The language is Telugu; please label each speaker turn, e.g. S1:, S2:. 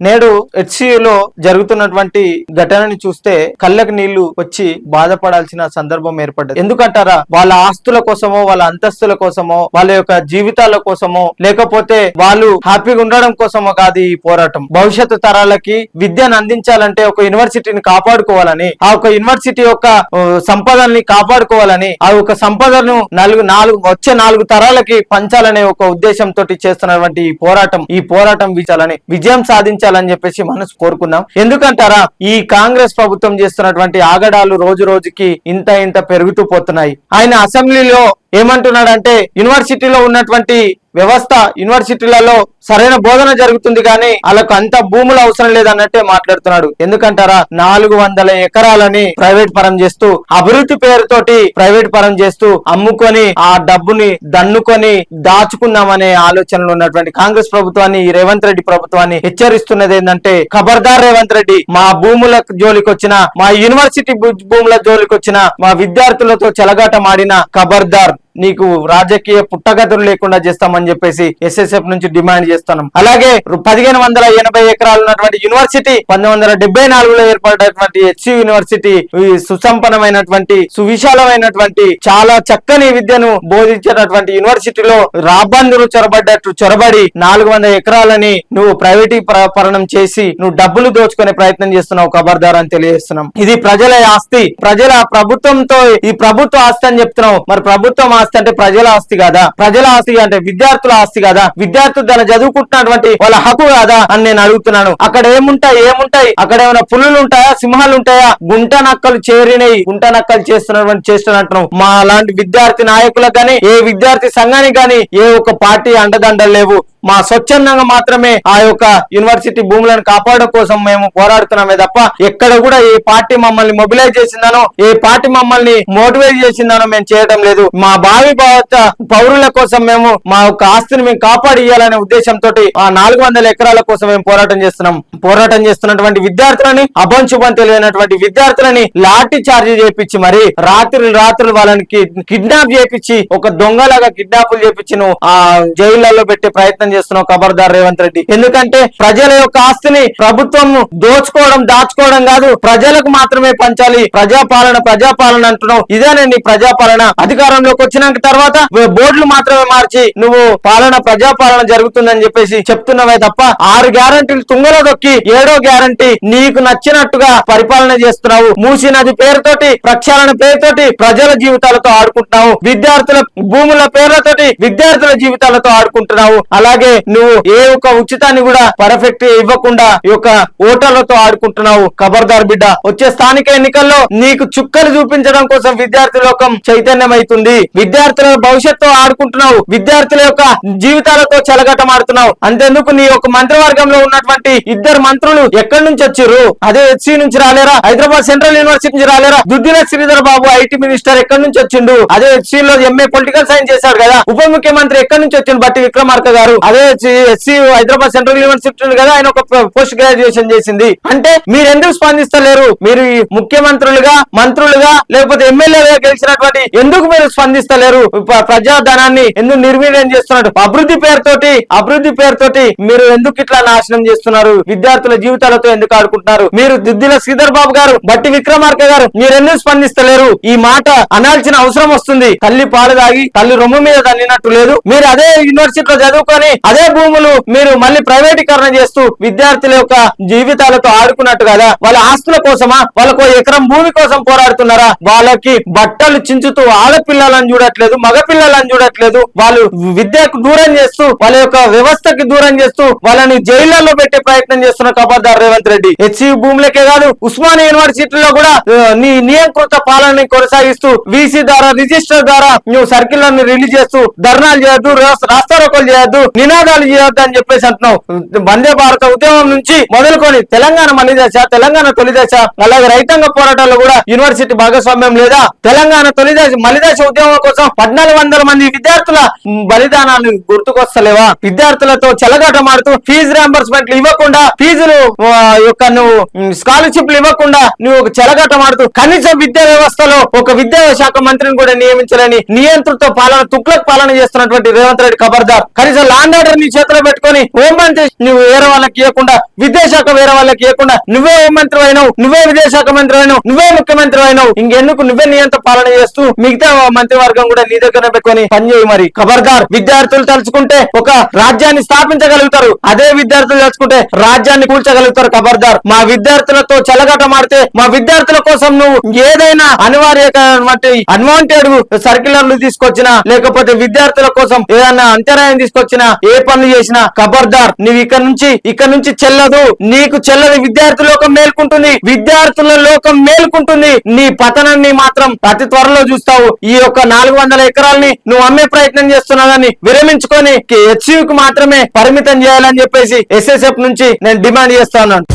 S1: నేడు హెచ్సియులో జరుగుతున్నటువంటి ఘటనని చూస్తే కళ్ళకి నీళ్లు వచ్చి బాధపడాల్సిన సందర్భం ఏర్పడ్డది. ఎందుకంటారా, వాళ్ళ ఆస్తుల కోసమో వాళ్ళ అంతస్తుల కోసమో వాళ్ళ యొక్క జీవితాల కోసమో లేకపోతే వాళ్ళు హ్యాపీగా ఉండడం కోసమో కాదు ఈ పోరాటం. భవిష్యత్తు తరాలకి విద్యను అందించాలంటే ఒక యూనివర్సిటీని కాపాడుకోవాలని, ఆ ఒక యూనివర్సిటీ యొక్క సంపదల్ని కాపాడుకోవాలని, ఆ ఒక సంపదను వచ్చే 4 తరాలకి పంచాలనే ఒక ఉద్దేశంతో చేస్తున్నటువంటి ఈ పోరాటం విజయం సాధించాలని చెప్పేసి మనసు కోరుకుందాం. ఎందుకంటారా, ఈ కాంగ్రెస్ ప్రభుత్వం చేస్తున్నటువంటి ఆగడాలు రోజు రోజుకి ఇంత పెరుగుతూ పోతున్నాయి. ఆయన అసెంబ్లీలో ఏమంటున్నాడంటే యూనివర్సిటీలో ఉన్నటువంటి వ్యవస్థ, యూనివర్సిటీలలో సరైన బోధన జరుగుతుంది కానీ వాళ్ళకు అంత భూములు అవసరం లేదన్నట్టే మాట్లాడుతున్నాడు. ఎందుకంటారా, 400 ఎకరాలని ప్రైవేట్ పరం చేస్తూ, అభివృద్ధి పేరుతోటి ప్రైవేట్ పరం చేస్తూ అమ్ముకొని ఆ డబ్బుని దన్నుకొని దాచుకుందామనే ఆలోచనలు ఉన్నటువంటి కాంగ్రెస్ ప్రభుత్వాన్ని, ఈ రేవంత్ రెడ్డి ప్రభుత్వాన్ని హెచ్చరిస్తున్నది ఏంటంటే, ఖబర్దార్ రేవంత్ రెడ్డి, మా భూముల జోలికి వచ్చిన, మా యూనివర్సిటీ భూముల జోలికి వచ్చిన, మా విద్యార్థులతో చెలగాటం ఆడిన ఖబర్దార్, నీకు రాజకీయ పుట్టగతులు లేకుండా చేస్తామని చెప్పేసి ఎస్ఎస్ఎఫ్ నుంచి డిమాండ్ చేస్తున్నాం. అలాగే 1580 ఎకరాలు ఉన్నటువంటి యూనివర్సిటీ 1974లో ఏర్పడినటువంటి హెచ్సి యూనివర్సిటీ సుసంపన్నమైనటువంటి, సువిశాలమైనటువంటి, చాలా చక్కని విద్యను బోధించేటటువంటి యూనివర్సిటీలో రాబందులు చొరబడి 400 ఎకరాలని నువ్వు ప్రైవేటీకరణం చేసి నువ్వు డబ్బులు దోచుకునే ప్రయత్నం చేస్తున్నావు. ఖబర్దార్ అని తెలియజేస్తున్నాం. ఇది ప్రజల ఆస్తి, ప్రభుత్వంతో ఈ ప్రభుత్వ ఆస్తి అని చెప్తున్నావు. మరి ప్రభుత్వం ఆస్తి అంటే ప్రజల ఆస్తి కాదా? ప్రజల ఆస్తి అంటే విద్యార్థుల ఆస్తి కాదా? విద్యార్థులు దాన్ని చదువుకుంటున్నటువంటి వాళ్ళ హక్కు కాదా అని నేను అడుగుతున్నాను. అక్కడ ఏముంటాయి? అక్కడ ఏమైనా పులులు ఉంటాయా, సింహాలు ఉంటాయా? గుంట నక్కలు చేస్తున్నట్టు మా లాంటి విద్యార్థి నాయకులకు గానీ, ఏ విద్యార్థి సంఘానికి గానీ ఏ ఒక్క పార్టీ అండదండలు లేవు. మా స్వచ్ఛందంగా మాత్రమే ఆ యొక్క యూనివర్సిటీ భూములను కాపాడడం కోసం మేము పోరాడుతున్నామే తప్ప ఎక్కడ కూడా ఏ పార్టీ మమ్మల్ని మొబిలైజ్ చేసిందనో, ఏ పార్టీ మమ్మల్ని మోటివేట్ చేసిందనో మేము చేయడం లేదు. మా భావి పౌరుల కోసం మేము మా యొక్క ఆస్తిని మేము కాపాడియాలనే ఉద్దేశంతో ఆ 400 ఎకరాల కోసం మేము పోరాటం చేస్తున్నటువంటి విద్యార్థులని, అభంశుభం తెలియనటువంటి విద్యార్థులని లాఠీ చార్జ్ చేపించి మరి రాత్రులు వాళ్ళని కిడ్నాప్ చేపించి, ఒక దొంగలాగా కిడ్నాపులు చేపించి నువ్వు ఆ జైళ్లలో పెట్టే ప్రయత్నం చేస్తున్నావు. ఖబర్దార్ రేవంత్ రెడ్డి. ఎందుకంటే ప్రజల యొక్క ఆస్తిని ప్రభుత్వం దాచుకోవడం కాదు, ప్రజలకు మాత్రమే పంచాలి. ప్రజాపాలన అంటున్నావు. ఇదేనండి ప్రజాపాలన. అధికారంలోకి వచ్చినాక తర్వాత బోర్డులు మాత్రమే మార్చి నువ్వు ప్రజాపాలన జరుగుతుందని చెప్పేసి చెప్తున్నావే తప్ప 6 గ్యారంటీలు తుంగలో దొక్కి 7వ గ్యారంటీ నీకు నచ్చినట్టుగా పరిపాలన చేస్తున్నావు. మూసీ నది పేరుతోటి, ప్రక్షాళన పేరుతోటి ప్రజల జీవితాలతో ఆడుకుంటున్నావు. విద్యార్థుల భూముల పేర్లతోటి విద్యార్థుల జీవితాలతో ఆడుకుంటున్నావు. అలాగే నువ్వు ఏ ఒక్క ఉచితాన్ని కూడా పర్ఫెక్ట్ ఇవ్వకుండా ఈ యొక్క ఓటర్లతో ఆడుకుంటున్నావు. ఖబర్దార్ బిడ్డ, వచ్చే స్థానిక ఎన్నికల్లో నీకు చుక్కలు చూపించడం కోసం విద్యార్థి లోకం చైతన్యమైతుంది. విద్యార్థుల భవిష్యత్తు ఆడుకుంటున్నావు, విద్యార్థుల యొక్క జీవితాలతో చెలగటం ఆడుతున్నావు. అంతేందుకు నీ యొక్క మంత్రివర్గంలో ఉన్నటువంటి 2 మంత్రులు ఎక్కడి నుంచి వచ్చారు? అదే హెచ్సి నుంచి రాలేరా? హైదరాబాద్ సెంట్రల్ యూనివర్సిటీ నుంచి రాలేరా? దుద్దిల శ్రీధర్ బాబు ఐటీ మినిస్టర్ ఎక్కడి నుంచి వచ్చిండు? అదే హెచ్సిలో ఎంఏ పొలిటికల్ సైన్స్ చేశాడు కదా. ఉప ముఖ్యమంత్రి ఎక్కడి నుంచి వచ్చిండు? బట్టి విక్రమార్క గారు. అదే హెచ్సి హైదరాబాద్ సెంట్రల్ యూనివర్సిటీ కదా, ఆయన ఒక పోస్ట్ గ్రాడ్యుయేషన్ చేసింది. అంటే మీరు ఎందుకు స్పందిస్తలేరు? మీరు ముఖ్యమంత్రులుగా, మంత్రులుగా, లేకపోతే ఎమ్మెల్యేలుగా గెలిచినటువంటి ఎందుకు మీరు స్పందిస్తలేరు? ప్రజాధనాన్ని ఎందుకు నిర్వీర్యం చేస్తున్నారు? అభివృద్ధి పేరుతోటి మీరు ఎందుకు ఇట్లా నాశనం చేస్తున్నారు? విద్యార్థుల జీవితాలతో ఎందుకు ఆడుకుంటున్నారు? మీరు దుద్దిల శ్రీధర్ బాబు గారు, బట్టి విక్రమార్క గారు, మీరు ఎందుకు స్పందిస్తలేరు? ఈ మాట అనాల్సిన అవసరం వస్తుంది. తల్లి పాలు దాగి తల్లి రొమ్ము మీద తల్లినట్టు లేదు. మీరు అదే యూనివర్సిటీలో చదువుకొని అదే భూములు మీరు మళ్ళీ ప్రైవేటీకరణ చేస్తూ విద్యార్థుల యొక్క జీవితాలతో ఆడుకున్నట్టు కదా. వాళ్ళ ఆస్తుల కోసమా, వాళ్ళకు ఎకరం భూమి కోసం పోరాడుతున్నారా? వాళ్ళకి బట్టలు చించుతూ ఆడపిల్లలను చూడట్లేదు, మగపిల్లలను చూడట్లేదు. వాళ్ళు విద్యకు దూరం చేస్తూ, వాళ్ళ యొక్క వ్యవస్థకి దూరం చేస్తూ వాళ్ళని జైళ్లలో పెట్టే ప్రయత్నం చేస్తున్న ఖబర్దార్ రేవంత్ రెడ్డి. హెచ్సి భూములకే కాదు, ఉస్మానియా యూనివర్సిటీలో కూడా నీ నియంకృత పాలనని కొనసాగిస్తూ వీసీ ద్వారా, రిజిస్టర్ ద్వారా నువ్వు సర్కిళ్లను రిలీజ్ చేస్తూ ధర్నాలు చేయొద్దు, రాస్తారోకోలు చేయొద్దు, నినాదాలు చేయొద్దు అని చెప్పేసి అంటున్నావు. వందే భారత ఉద్యమం నుంచి మొదలుకొని తెలంగాణ మలిదశ, తెలంగాణ తొలిదశ, అలాగే రైతాంగ పోరాటాల్లో కూడా యూనివర్సిటీ భాగస్వామ్యం లేదా? తెలంగాణ మలిదశ ఉద్యమం కోసం కోసం 1400 మంది విద్యార్థుల బలిదానాన్ని గుర్తుకొస్తలేవా? విద్యార్థులతో చెలగాటమాడుతూ ఫీజు రియంబర్స్మెంట్లు ఇవ్వకుండా, ఫీజులు యొక్క నువ్వు స్కాలర్షిప్లు ఇవ్వకుండా నువ్వు ఒక చెలగాటమాడుతూ కనీస విద్యా వ్యవస్థలో ఒక విద్యా శాఖ మంత్రిని కూడా నియమించాలని నియంతృత్వ పాలన, తుక్లక్ పాలన చేస్తున్నటువంటి రేవంత్ రెడ్డి ఖబర్దార్. కనీసం లాండ్ ఆర్డర్ నీ చేతిలో పెట్టుకొని హోంమంత్రి నువ్వు వేరే వాళ్ళకి ఇవ్వకుండా, విద్యాశాఖ వేరే వాళ్ళకి ఇవ్వకుండా, నువ్వే హోంమంత్రి అయినావు, నువ్వే విద్యాశాఖ మంత్రి అయినావు, నువ్వే ముఖ్యమంత్రి అయినావు, ఇంకెందుకు నువ్వే నియంత్రణ పాలన చేస్తూ మిగతా మంత్రివర్గం కూడా నీ దగ్గర పెట్టుకొని పనిచేయి. మరి ఖబర్దార్. విద్యార్థులు తలుచుకుంటే ఒక రాజ్యాన్ని స్థాపించగలుగుతారు, అదే విద్యార్థులు తలుచుకుంటే రాజ్యాన్ని కూల్చగలుగుతారు. ఖబర్దార్. మా విద్యార్థులతో చెలగాటమాడితే, మా విద్యార్థుల కోసం నువ్వు ఏదైనా అనివార్యమైనటువంటి అడ్వాంటేజ్ సర్క్యులర్లు తీసుకొచ్చినా, లేకపోతే విద్యార్థుల కోసం ఏదైనా అంతరాయం తీసుకొచ్చినా, ఏ పనులు చేసినా ఖబర్దార్. నువ్వు ఇక్కడ నుంచి చెల్లదు, నీకు చెల్లదు. విద్యార్థి లోకం మేల్కుంటుంది, విద్యార్థుల లోకం మేల్కుంటుంది. నీ పతనాన్ని మాత్రం అతి త్వరలో చూస్తావు. ఈ యొక్క 400 ఎకరాల్ని నువ్వు అమ్మే ప్రయత్నం చేస్తున్నావని విరమించుకొని హెచ్సియుకి మాత్రమే పరిమితం చేయాలని చెప్పేసి SSF నుంచి నేను డిమాండ్ చేస్తా ఉన్నాను.